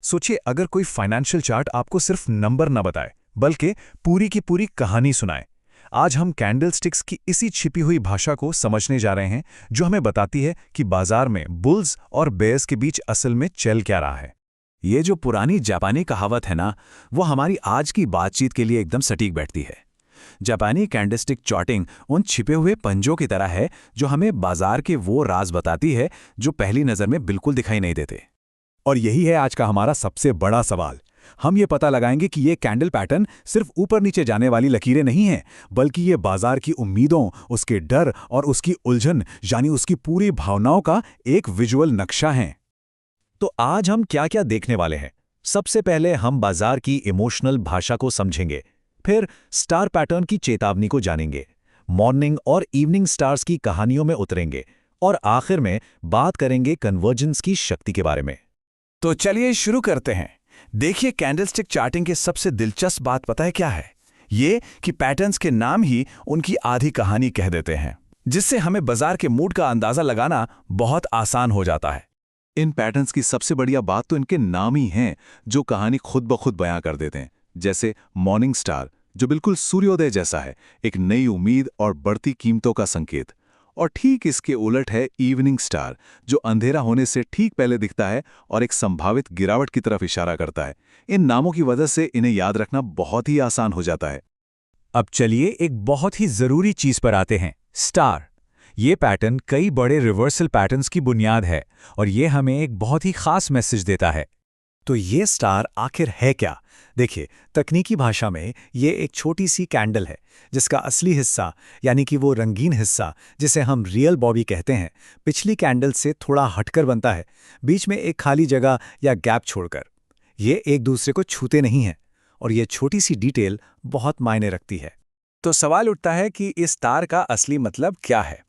सोचिए अगर कोई फाइनेंशियल चार्ट आपको सिर्फ नंबर न बताए बल्कि पूरी की पूरी कहानी सुनाए। आज हम कैंडलस्टिक्स की इसी छिपी हुई भाषा को समझने जा रहे हैं जो हमें बताती है कि बाजार में बुल्स और बेयर्स के बीच असल में चल क्या रहा है। ये जो पुरानी जापानी कहावत है ना, वो हमारी आज की बातचीत के लिए एकदम सटीक बैठती है। जापानी कैंडलस्टिक चार्टिंग उन छिपे हुए पंजों की तरह है जो हमें बाजार के वो राज बताती है जो पहली नज़र में बिल्कुल दिखाई नहीं देते। और यही है आज का हमारा सबसे बड़ा सवाल। हम ये पता लगाएंगे कि ये कैंडल पैटर्न सिर्फ ऊपर नीचे जाने वाली लकीरें नहीं हैं, बल्कि ये बाजार की उम्मीदों, उसके डर और उसकी उलझन यानी उसकी पूरी भावनाओं का एक विजुअल नक्शा है। तो आज हम क्या क्या देखने वाले हैं? सबसे पहले हम बाजार की इमोशनल भाषा को समझेंगे, फिर स्टार पैटर्न की चेतावनी को जानेंगे, मॉर्निंग और इवनिंग स्टार्स की कहानियों में उतरेंगे और आखिर में बात करेंगे कन्वर्जेंस की शक्ति के बारे में। तो चलिए शुरू करते हैं। देखिए, कैंडलस्टिक चार्टिंग की सबसे दिलचस्प बात पता है क्या है? ये कि पैटर्न्स के नाम ही उनकी आधी कहानी कह देते हैं, जिससे हमें बाजार के मूड का अंदाजा लगाना बहुत आसान हो जाता है। इन पैटर्न्स की सबसे बढ़िया बात तो इनके नाम ही हैं, जो कहानी खुद ब खुद बयां कर देते हैं। जैसे मॉर्निंग स्टार, जो बिल्कुल सूर्योदय जैसा है, एक नई उम्मीद और बढ़ती कीमतों का संकेत। और ठीक इसके उलट है इवनिंग स्टार, जो अंधेरा होने से ठीक पहले दिखता है और एक संभावित गिरावट की तरफ इशारा करता है। इन नामों की वजह से इन्हें याद रखना बहुत ही आसान हो जाता है। अब चलिए एक बहुत ही जरूरी चीज पर आते हैं, स्टार। ये पैटर्न कई बड़े रिवर्सल पैटर्न्स की बुनियाद है और ये हमें एक बहुत ही खास मैसेज देता है। तो ये स्टार आखिर है क्या? देखिए, तकनीकी भाषा में ये एक छोटी सी कैंडल है जिसका असली हिस्सा, यानी कि वो रंगीन हिस्सा जिसे हम रियल बॉबी कहते हैं, पिछली कैंडल से थोड़ा हटकर बनता है, बीच में एक खाली जगह या गैप छोड़कर। ये एक दूसरे को छूते नहीं हैं और ये छोटी सी डिटेल बहुत मायने रखती है। तो सवाल उठता है कि इस स्टार का असली मतलब क्या है?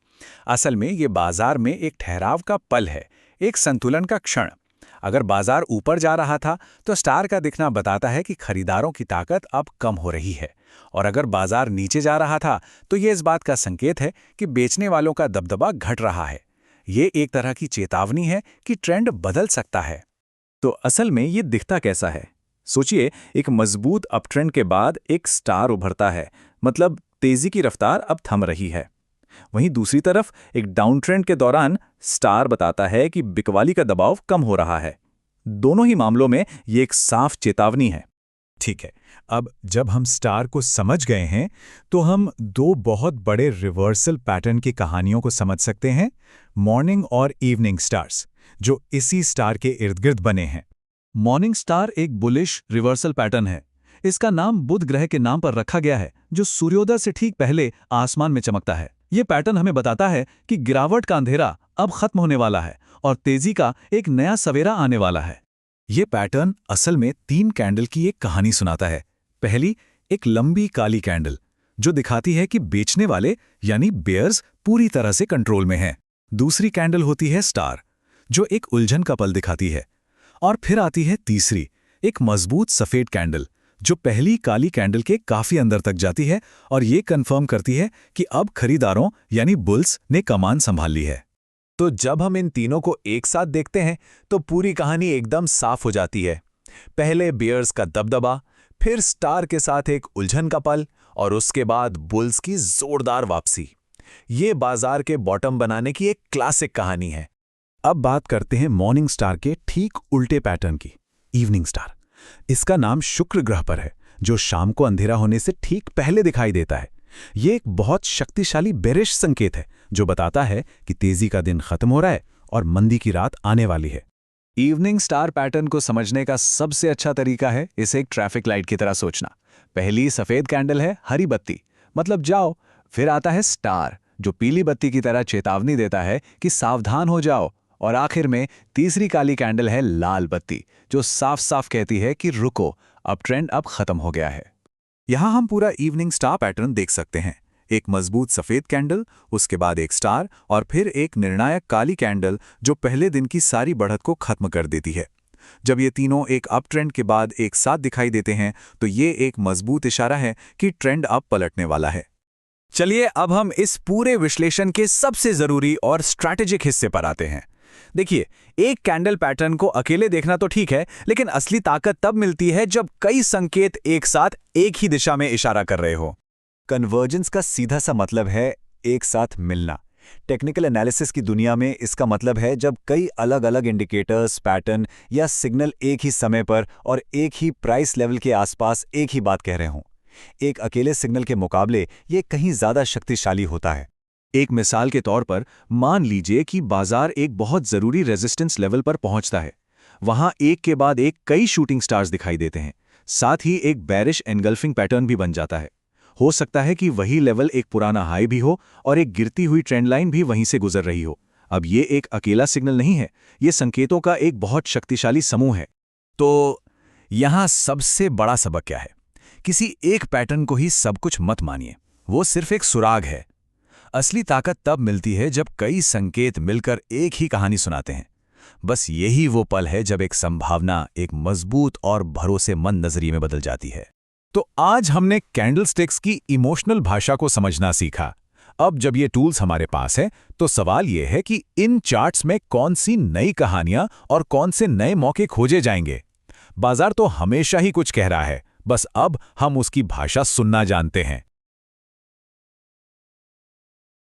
असल में ये बाजार में एक ठहराव का पल है, एक संतुलन का क्षण। अगर बाजार ऊपर जा रहा था तो स्टार का दिखना बताता है कि खरीदारों की ताकत अब कम हो रही है, और अगर बाजार नीचे जा रहा था तो ये इस बात का संकेत है कि बेचने वालों का दबदबा घट रहा है। ये एक तरह की चेतावनी है कि ट्रेंड बदल सकता है। तो असल में ये दिखता कैसा है? सोचिए, एक मजबूत अपट्रेंड के बाद एक स्टार उभरता है, मतलब तेजी की रफ्तार अब थम रही है। वहीं दूसरी तरफ एक डाउन ट्रेंड के दौरान स्टार बताता है कि बिकवाली का दबाव कम हो रहा है। दोनों ही मामलों में ये एक साफ चेतावनी है। ठीक है, अब जब हम स्टार को समझ गए हैं तो हम दो बहुत बड़े रिवर्सल पैटर्न की कहानियों को समझ सकते हैं, मॉर्निंग और इवनिंग स्टार्स, जो इसी स्टार के इर्द गिर्द बने हैं। मॉर्निंग स्टार एक बुलिश रिवर्सल पैटर्न है। इसका नाम बुध ग्रह के नाम पर रखा गया है, जो सूर्योदय से ठीक पहले आसमान में चमकता है। ये पैटर्न हमें बताता है कि गिरावट का अंधेरा अब खत्म होने वाला है और तेजी का एक नया सवेरा आने वाला है। ये पैटर्न असल में 3 कैंडल की एक कहानी सुनाता है। पहली, एक लंबी काली कैंडल जो दिखाती है कि बेचने वाले यानी बेयर्स पूरी तरह से कंट्रोल में हैं। दूसरी कैंडल होती है स्टार, जो एक उलझन का पल दिखाती है। और फिर आती है तीसरी, एक मजबूत सफेद कैंडल, जो पहली काली कैंडल के काफी अंदर तक जाती है और ये कंफर्म करती है कि अब खरीदारों यानी बुल्स ने कमान संभाल ली है। तो जब हम इन तीनों को एक साथ देखते हैं तो पूरी कहानी एकदम साफ हो जाती है। पहले बियर्स का दबदबा, फिर स्टार के साथ एक उलझन का पल, और उसके बाद बुल्स की जोरदार वापसी। ये बाजार के बॉटम बनाने की एक क्लासिक कहानी है। अब बात करते हैं मॉर्निंग स्टार के ठीक उल्टे पैटर्न की, इवनिंग स्टार। इसका नाम शुक्र ग्रह पर है, जो शाम को अंधेरा होने से ठीक पहले दिखाई देता है। ये एक बहुत शक्तिशाली बेरिश संकेत है जो बताता है कि तेजी का दिन खत्म हो रहा है और मंदी की रात आने वाली है। इवनिंग स्टार पैटर्न को समझने का सबसे अच्छा तरीका है इसे एक ट्रैफिक लाइट की तरह सोचना। पहली सफेद कैंडल है हरी बत्ती, मतलब जाओ। फिर आता है स्टार, जो पीली बत्ती की तरह चेतावनी देता है कि सावधान हो जाओ। और आखिर में तीसरी काली कैंडल है लाल बत्ती, जो साफ साफ कहती है कि रुको, अब ट्रेंड अब खत्म हो गया है। यहां हम पूरा इवनिंग स्टार पैटर्न देख सकते हैं। एक मजबूत सफेद कैंडल, उसके बाद एक स्टार और फिर एक निर्णायक काली कैंडल जो पहले दिन की सारी बढ़त को खत्म कर देती है। जब ये तीनों एक अप ट्रेंड के बाद एक साथ दिखाई देते हैं तो ये एक मजबूत इशारा है कि ट्रेंड अब पलटने वाला है। चलिए अब हम इस पूरे विश्लेषण के सबसे जरूरी और स्ट्रैटेजिक हिस्से पर आते हैं। देखिए, एक कैंडल पैटर्न को अकेले देखना तो ठीक है, लेकिन असली ताकत तब मिलती है जब कई संकेत एक साथ एक ही दिशा में इशारा कर रहे हो। कन्वर्जेंस का सीधा सा मतलब है एक साथ मिलना। टेक्निकल एनालिसिस की दुनिया में इसका मतलब है जब कई अलग अलग इंडिकेटर्स, पैटर्न या सिग्नल एक ही समय पर और एक ही प्राइस लेवल के आसपास एक ही बात कह रहे हों। एक अकेले सिग्नल के मुकाबले ये कहीं ज़्यादा शक्तिशाली होता है। एक मिसाल के तौर पर मान लीजिए कि बाजार एक बहुत ज़रूरी रेजिस्टेंस लेवल पर पहुंचता है। वहां एक के बाद एक कई शूटिंग स्टार्स दिखाई देते हैं। साथ ही एक बेरिश एनगल्फिंग पैटर्न भी बन जाता है। हो सकता है कि वही लेवल एक पुराना हाई भी हो और एक गिरती हुई ट्रेंड लाइन भी वहीं से गुजर रही हो। अब ये एक अकेला सिग्नल नहीं है, ये संकेतों का एक बहुत शक्तिशाली समूह है। तो यहां सबसे बड़ा सबक क्या है? किसी एक पैटर्न को ही सब कुछ मत मानिए, वो सिर्फ एक सुराग है। असली ताकत तब मिलती है जब कई संकेत मिलकर एक ही कहानी सुनाते हैं। बस यही वो पल है जब एक संभावना एक मजबूत और भरोसेमंद नजरिए में बदल जाती है। तो आज हमने कैंडलस्टिक्स की इमोशनल भाषा को समझना सीखा। अब जब ये टूल्स हमारे पास है, तो सवाल ये है कि इन चार्ट्स में कौन सी नई कहानियां और कौन से नए मौके खोजे जाएंगे। बाजार तो हमेशा ही कुछ कह रहा है, बस अब हम उसकी भाषा सुनना जानते हैं।